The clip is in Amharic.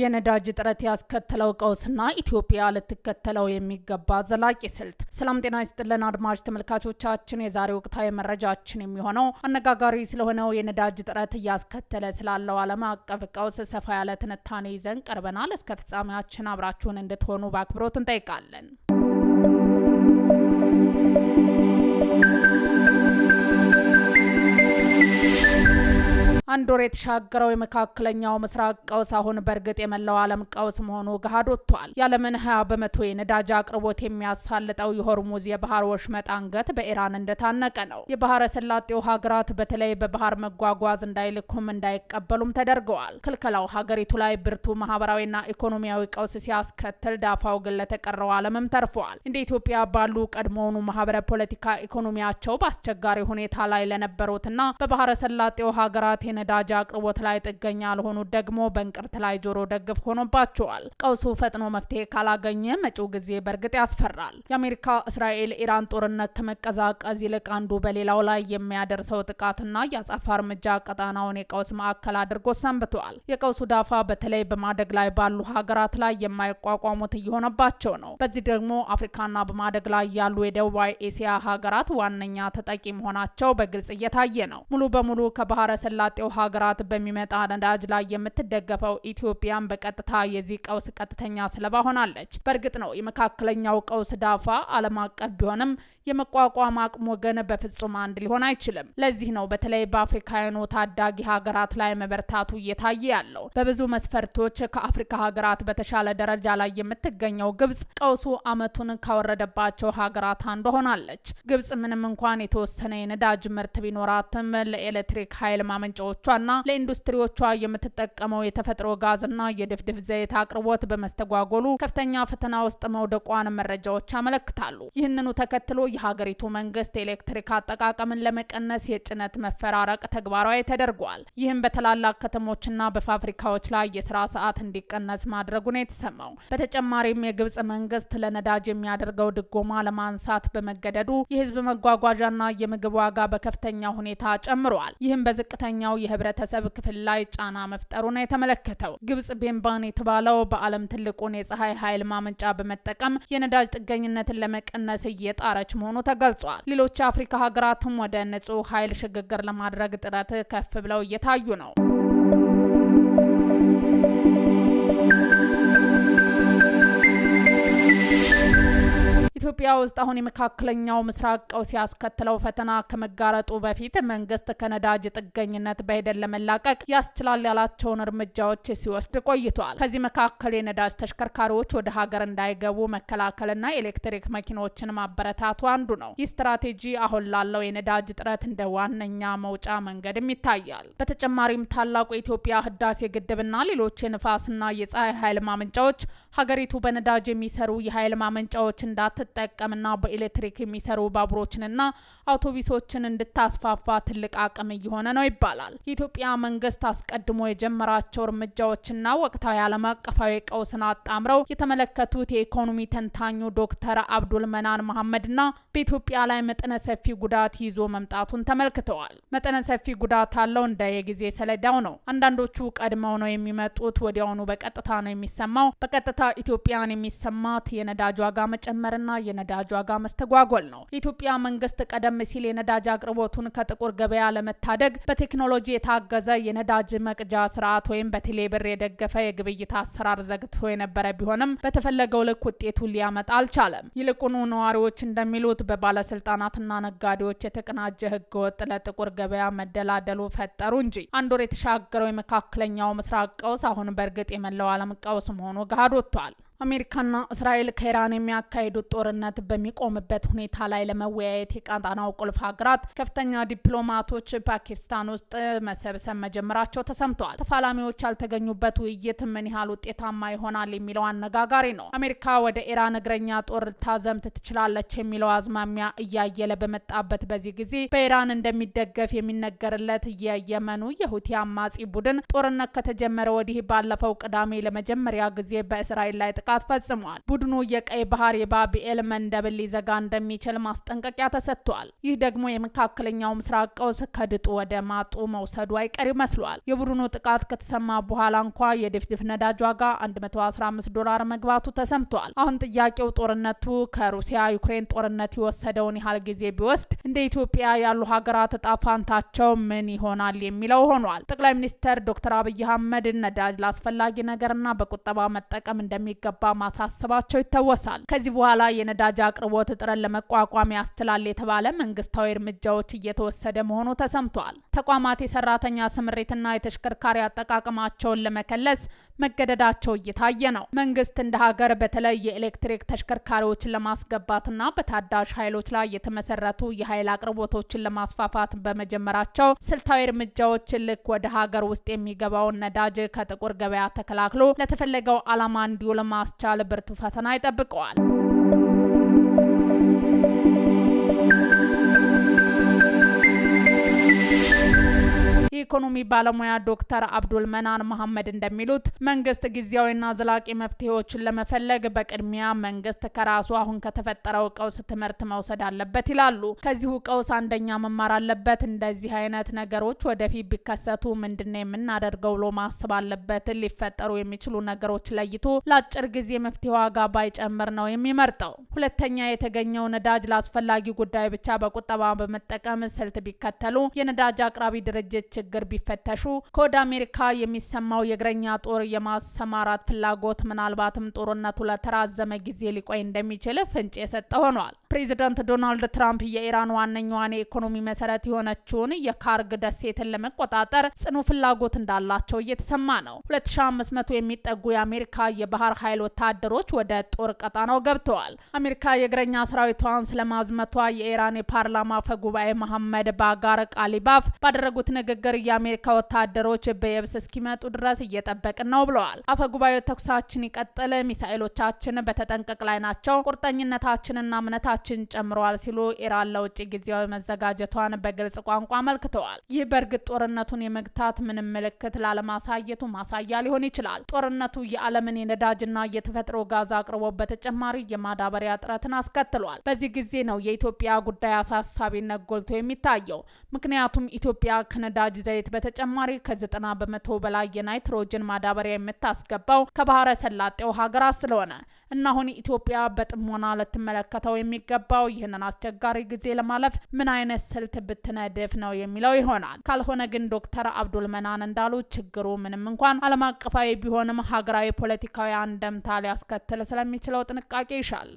የነዳጅ እጥረት ያስከተለው ቀውስና ኢትዮጵያ ልትከተለው የሚገባ ዘላቂ ስልት። ሰላም ጤና ይስጥልን አድማጭ ተመልካቾቻችን፣ የዛሬው ወቅታዊ መረጃችን የሚሆነው አነጋጋሪ ስለሆነው የነዳጅ እጥረት እያስከተለ ስላለው ዓለም አቀፍ ቀውስ ሰፋ ያለ ትንታኔ ይዘን ቀርበናል። እስከ ፍጻሜያችን አብራችሁን እንድትሆኑ በአክብሮት እንጠይቃለን። አንድ ወር የተሻገረው የመካከለኛው ምስራቅ ቀውስ አሁን በእርግጥ የመላው ዓለም ቀውስ መሆኑ ገሃድ ወጥቷል። የዓለምን 20% የነዳጅ አቅርቦት የሚያሳልጠው የሆርሙዝ የባህር ወሽመጥ አንገት በኢራን እንደታነቀ ነው። የባህረ ሰላጤው ሀገራት በተለይ በባህር መጓጓዝ እንዳይልኩም እንዳይቀበሉም ተደርገዋል። ክልከላው ሀገሪቱ ላይ ብርቱ ማህበራዊና ኢኮኖሚያዊ ቀውስ ሲያስከትል ዳፋው ግን ለተቀረው ዓለምም ተርፈዋል። እንደ ኢትዮጵያ ባሉ ቀድሞውኑ ማህበረ ፖለቲካ ኢኮኖሚያቸው በአስቸጋሪ ሁኔታ ላይ ለነበሩትና በባህረ ሰላጤው ሀገራት ነዳጅ አቅርቦት ላይ ጥገኛ ያልሆኑት ደግሞ በእንቅርት ላይ ጆሮ ደግፍ ሆኖባቸዋል። ቀውሱ ፈጥኖ መፍትሄ ካላገኘ መጪው ጊዜ በእርግጥ ያስፈራል። የአሜሪካ እስራኤል ኢራን ጦርነት ከመቀዛቀዝ ይልቅ አንዱ በሌላው ላይ የሚያደርሰው ጥቃትና የአጸፋ እርምጃ ቀጣናውን የቀውስ ማዕከል አድርጎ ሰንብቷል። የቀውሱ ዳፋ በተለይ በማደግ ላይ ባሉ ሀገራት ላይ የማይቋቋሙት እየሆነባቸው ነው። በዚህ ደግሞ አፍሪካና በማደግ ላይ ያሉ የደቡባዊ ኤሲያ ሀገራት ዋነኛ ተጠቂ መሆናቸው በግልጽ እየታየ ነው። ሙሉ በሙሉ ከባህረ ሰላጤው ሀገራት በሚመጣ ነዳጅ ላይ የምትደገፈው ኢትዮጵያን በቀጥታ የዚህ ቀውስ ቀጥተኛ ሰለባ ሆናለች። በእርግጥ ነው የመካከለኛው ቀውስ ዳፋ ዓለም አቀፍ ቢሆንም የመቋቋም አቅሙ ግን በፍጹም አንድ ሊሆን አይችልም። ለዚህ ነው በተለይ በአፍሪካውያኑ ታዳጊ ሀገራት ላይ መበርታቱ እየታየ ያለው። በብዙ መስፈርቶች ከአፍሪካ ሀገራት በተሻለ ደረጃ ላይ የምትገኘው ግብጽ ቀውሱ ዓመቱን ካወረደባቸው ሀገራት አንዷ ሆናለች። ግብጽ ምንም እንኳን የተወሰነ የነዳጅ ምርት ቢኖራትም ለኤሌክትሪክ ኃይል ማመንጫዎቿና ለኢንዱስትሪዎቿ የምትጠቀመው የተፈጥሮ ጋዝና የድፍድፍ ዘይት አቅርቦት በመስተጓጎሉ ከፍተኛ ፈተና ውስጥ መውደቋን መረጃዎች ያመለክታሉ። ይህንኑ ተከትሎ የሀገሪቱ መንግስት ኤሌክትሪክ አጠቃቀምን ለመቀነስ የጭነት መፈራረቅ ተግባራዊ ተደርጓል። ይህም በታላላቅ ከተሞችና በፋብሪካዎች ላይ የስራ ሰዓት እንዲቀነስ ማድረጉን የተሰማው። በተጨማሪም የግብጽ መንግስት ለነዳጅ የሚያደርገው ድጎማ ለማንሳት በመገደዱ የህዝብ መጓጓዣና የምግብ ዋጋ በከፍተኛ ሁኔታ ጨምሯል። ይህም በዝቅተኛው የህብረተሰብ ክፍል ላይ ጫና መፍጠሩ ነው የተመለከተው። ግብጽ ቤንባን የተባለው በዓለም ትልቁን የፀሐይ ኃይል ማመንጫ በመጠቀም የነዳጅ ጥገኝነትን ለመቀነስ እየጣረች መሆኑ ተገልጿል። ሌሎች የአፍሪካ ሀገራትም ወደ ንጹህ ኃይል ሽግግር ለማድረግ ጥረት ከፍ ብለው እየታዩ ነው። ኢትዮጵያ ውስጥ አሁን የመካከለኛው ምስራቅ ቀውስ ያስከተለው ፈተና ከመጋረጡ በፊት መንግስት ከነዳጅ ጥገኝነት በሂደት ለመላቀቅ ያስችላል ያላቸውን እርምጃዎች ሲወስድ ቆይቷል። ከዚህ መካከል የነዳጅ ተሽከርካሪዎች ወደ ሀገር እንዳይገቡ መከላከልና ኤሌክትሪክ መኪኖችን ማበረታቱ አንዱ ነው። ይህ ስትራቴጂ አሁን ላለው የነዳጅ እጥረት እንደ ዋነኛ መውጫ መንገድም ይታያል። በተጨማሪም ታላቁ የኢትዮጵያ ህዳሴ ግድብና ሌሎች የንፋስና የፀሐይ ኃይል ማመንጫዎች ሀገሪቱ በነዳጅ የሚሰሩ የኃይል ማመንጫዎች ጠቀምና በኤሌክትሪክ የሚሰሩ ባቡሮችንና አውቶቡሶችን እንድታስፋፋ ትልቅ አቅም እየሆነ ነው ይባላል። የኢትዮጵያ መንግስት አስቀድሞ የጀመራቸው እርምጃዎችና ወቅታዊ ዓለም አቀፋዊ ቀውስን አጣምረው የተመለከቱት የኢኮኖሚ ተንታኙ ዶክተር አብዱል መናን መሐመድና በኢትዮጵያ ላይ መጠነ ሰፊ ጉዳት ይዞ መምጣቱን ተመልክተዋል። መጠነ ሰፊ ጉዳት አለው እንደ የጊዜ ሰሌዳው ነው። አንዳንዶቹ ቀድመው ነው የሚመጡት፣ ወዲያውኑ በቀጥታ ነው የሚሰማው። በቀጥታ ኢትዮጵያን የሚሰማት የነዳጅ ዋጋ መጨመርና የነዳጅ ዋጋ መስተጓጎል ነው። የኢትዮጵያ መንግስት ቀደም ሲል የነዳጅ አቅርቦቱን ከጥቁር ገበያ ለመታደግ በቴክኖሎጂ የታገዘ የነዳጅ መቅጃ ስርዓት ወይም በቴሌብር የደገፈ የግብይት አሰራር ዘግቶ የነበረ ቢሆንም በተፈለገው ልክ ውጤቱን ሊያመጣ አልቻለም። ይልቁኑ ነዋሪዎች እንደሚሉት በባለስልጣናትና ነጋዴዎች የተቀናጀ ህገወጥ ለጥቁር ገበያ መደላደሉ ፈጠሩ እንጂ አንድ ወር የተሻገረው የመካከለኛው ምስራቅ ቀውስ አሁን በእርግጥ የመላው ዓለም ቀውስ መሆኑ ገሃድ ወጥቷል። አሜሪካና እስራኤል ከኢራን የሚያካሂዱት ጦርነት በሚቆምበት ሁኔታ ላይ ለመወያየት የቀጣናው ቁልፍ ሀገራት ከፍተኛ ዲፕሎማቶች ፓኪስታን ውስጥ መሰብሰብ መጀመራቸው ተሰምተዋል። ተፋላሚዎች ያልተገኙበት ውይይት ምን ያህል ውጤታማ ይሆናል የሚለው አነጋጋሪ ነው። አሜሪካ ወደ ኢራን እግረኛ ጦር ልታዘምት ትችላለች የሚለው አዝማሚያ እያየለ በመጣበት በዚህ ጊዜ በኢራን እንደሚደገፍ የሚነገርለት የየመኑ የሁቲ አማጺ ቡድን ጦርነት ከተጀመረ ወዲህ ባለፈው ቅዳሜ ለመጀመሪያ ጊዜ በእስራኤል ላይ ጥቃት ጥቃት ፈጽሟል። ቡድኑ የቀይ ባህር የባቢኤል መንደብን ሊዘጋ እንደሚችል ማስጠንቀቂያ ተሰጥቷል። ይህ ደግሞ የመካከለኛው ምስራቅ ቀውስ ከድጡ ወደ ማጡ መውሰዱ አይቀር ይመስሏል። የቡድኑ ጥቃት ከተሰማ በኋላ እንኳ የድፍድፍ ነዳጅ ዋጋ $115 መግባቱ ተሰምቷል። አሁን ጥያቄው ጦርነቱ ከሩሲያ ዩክሬን ጦርነት የወሰደውን ያህል ጊዜ ቢወስድ እንደ ኢትዮጵያ ያሉ ሀገራት እጣ ፋንታቸው ምን ይሆናል የሚለው ሆኗል። ጠቅላይ ሚኒስትር ዶክተር አብይ አህመድ ነዳጅ ለአስፈላጊ ነገርና በቁጠባ መጠቀም እንደሚገባ ማሳሰባቸው ይታወሳል። ከዚህ በኋላ የነዳጅ አቅርቦት እጥረት ለመቋቋም ያስችላል የተባለ መንግስታዊ እርምጃዎች እየተወሰደ መሆኑ ተሰምቷል። ተቋማት የሰራተኛ ስምሪትና የተሽከርካሪ አጠቃቀማቸውን ለመከለስ መገደዳቸው እየታየ ነው። መንግስት እንደ ሀገር በተለይ የኤሌክትሪክ ተሽከርካሪዎችን ለማስገባትና በታዳሽ ኃይሎች ላይ የተመሰረቱ የኃይል አቅርቦቶችን ለማስፋፋት በመጀመራቸው ስልታዊ እርምጃዎች ልክ ወደ ሀገር ውስጥ የሚገባውን ነዳጅ ከጥቁር ገበያ ተከላክሎ ለተፈለገው ዓላማ እንዲውል ማስቻል ብርቱ ፈተና ይጠብቀዋል። የኢኮኖሚ ባለሙያ ዶክተር አብዱል መናን መሐመድ እንደሚሉት መንግስት ጊዜያዊና ዘላቂ መፍትሄዎችን ለመፈለግ በቅድሚያ መንግስት ከራሱ አሁን ከተፈጠረው ቀውስ ትምህርት መውሰድ አለበት ይላሉ። ከዚሁ ቀውስ አንደኛ መማር አለበት። እንደዚህ አይነት ነገሮች ወደፊት ቢከሰቱ ምንድነው የምናደርገው ብሎ ማሰብ አለበት። ሊፈጠሩ የሚችሉ ነገሮች ለይቶ ለአጭር ጊዜ መፍትሄ ዋጋ ባይጨምር ነው የሚመርጠው። ሁለተኛ የተገኘው ነዳጅ ለአስፈላጊ ጉዳይ ብቻ በቁጠባ በመጠቀም ስልት ቢከተሉ የነዳጅ አቅራቢ ድርጅት ችግር ቢፈተሹ ከወደ አሜሪካ የሚሰማው የእግረኛ ጦር የማሰማራት ፍላጎት ምናልባትም ጦርነቱ ለተራዘመ ጊዜ ሊቆይ እንደሚችል ፍንጭ የሰጠ ሆኗል። ፕሬዚዳንት ዶናልድ ትራምፕ የኢራን ዋነኛዋን የኢኮኖሚ መሰረት የሆነችውን የካርግ ደሴትን ለመቆጣጠር ጽኑ ፍላጎት እንዳላቸው እየተሰማ ነው። 2500 የሚጠጉ የአሜሪካ የባህር ኃይል ወታደሮች ወደ ጦር ቀጣናው ገብተዋል። አሜሪካ የእግረኛ ሰራዊቷን ስለማዝመቷ የኢራን የፓርላማ አፈ ጉባኤ መሐመድ ባጋር ቃሊባፍ ባደረጉት ንግግር የአሜሪካ ወታደሮች በየብስ እስኪመጡ ድረስ እየጠበቅን ነው ብለዋል። አፈ ጉባኤው ተኩሳችን ይቀጥል፣ ሚሳኤሎቻችን በተጠንቀቅ ላይ ናቸው፣ ቁርጠኝነታችንና እምነታችን ጨምረዋል ሲሉ ኢራን ለውጭ ጊዜያዊ መዘጋጀቷን በግልጽ ቋንቋ አመልክተዋል። ይህ በእርግጥ ጦርነቱን የመግታት ምንም ምልክት ላለማሳየቱ ማሳያ ሊሆን ይችላል። ጦርነቱ የዓለምን የነዳጅና የተፈጥሮ ጋዝ አቅርቦት በተጨማሪ የማዳበሪያ እጥረትን አስከትሏል። በዚህ ጊዜ ነው የኢትዮጵያ ጉዳይ አሳሳቢነት ጎልቶ የሚታየው። ምክንያቱም ኢትዮጵያ ከነዳጅ ዘይት በተጨማሪ ከ90 በመቶ በላይ የናይትሮጅን ማዳበሪያ የምታስገባው ከባህረ ሰላጤው ሀገራት ስለሆነ እና አሁን ኢትዮጵያ በጥሞና ልትመለከተው የሚገባው ይህንን አስቸጋሪ ጊዜ ለማለፍ ምን አይነት ስልት ብትነድፍ ነው የሚለው ይሆናል። ካልሆነ ግን ዶክተር አብዱል መናን እንዳሉ ችግሩ ምንም እንኳን ዓለም አቀፋዊ ቢሆንም ሀገራዊ ፖለቲካዊ አንደምታ ሊያስከትል ስለሚችለው ጥንቃቄ ይሻል።